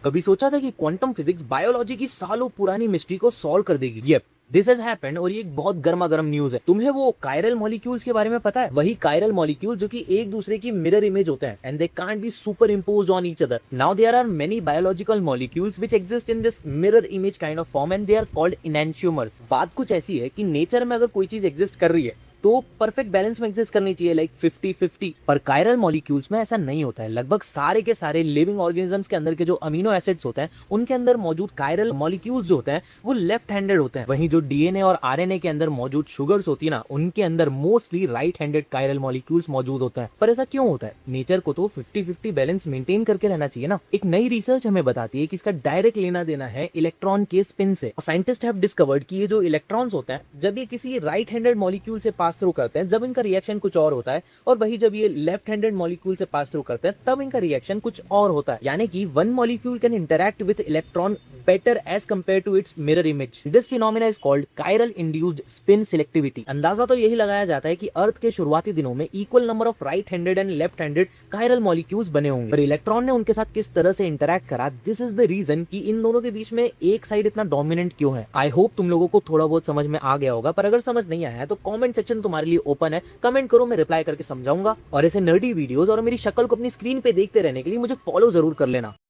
कभी सोचा था कि क्वांटम फिजिक्स बायोलॉजी की सालों पुरानी मिस्ट्री को सॉल्व कर देगी? यप, दिस हैज हैपेंड और ये एक बहुत गर्मा गर्म न्यूज है। तुम्हें वो कायरल मॉलिक्यूल्स के बारे में पता है? वही कायरल मॉलिक्यूल जो कि एक दूसरे की मिरर इमेज होते हैं and they can't be superimposed on each other. Now there are many biological molecules which exist in this mirror image kind of form and they are called enantiomers. बात कुछ ऐसी है कि nature में अगर कोई चीज एग्जिस्ट कर रही है तो परफेक्ट बैलेंस में एग्जिस्ट करनी चाहिए, लाइक 50-50। पर कायरल मॉलिक्यूल्स में ऐसा नहीं होता है। लगभग सारे के सारे लिविंग ऑर्गेनिजम्स के अंदर के जो अमीनो एसिड्स होते हैं उनके अंदर मौजूद कायरल मॉलिक्यूल्स जो होते हैं वो लेफ्ट हैंडेड होते हैं। वहीं जो डीएनए और आरएनए के अंदर मौजूद शुगर्स होती है ना, उनके अंदर mostly right handed chiral molecules मौजूद होते हैं। पर ऐसा क्यों होता है? नेचर को तो 50-50 बैलेंस मेंटेन करके रहना चाहिए ना। एक नई रिसर्च हमें बताती है कि इसका डायरेक्ट लेना देना है इलेक्ट्रॉन के स्पिन से। साइंटिस्ट हैव डिस्कवर्ड कि ये जो इलेक्ट्रॉन्स होते हैं जब ये किसी राइट हैंडेड मॉलिक्यूल से पास थ्रू करते हैं, जब इनका रिएक्शन कुछ और होता है, और वही जब ये लेफ्ट हैंडेड मॉलिक्यूल से पास थ्रू करते हैं तब इनका रिएक्शन कुछ और होता है। यानी कि one molecule can interact with electron better as compare to its mirror image. This phenomena is called chiral induced spin selectivity. अंदाजा तो यही लगाया जाता है कि अर्थ के शुरुआती दिनों में equal number of right handed and left handed chiral molecules बने होंगे, पर इलेक्ट्रॉन ने उनके साथ किस तरह से इंटरैक्ट करा, दिस इज द रीजन कि इन दोनों के बीच में एक साइड इतना डोमिनेंट क्यों है। आई होप तुम लोगों को थोड़ा बहुत समझ में आ गया होगा, पर अगर समझ नहीं आया है तो कमेंट सेक्शन तुम्हारे लिए ओपन है, कमेंट करो, मैं रिप्लाई करके समझाऊंगा। और ऐसे नर्डी वीडियोस और मेरी शक्ल को अपनी स्क्रीन पे देखते रहने के लिए मुझे फॉलो जरूर कर लेना।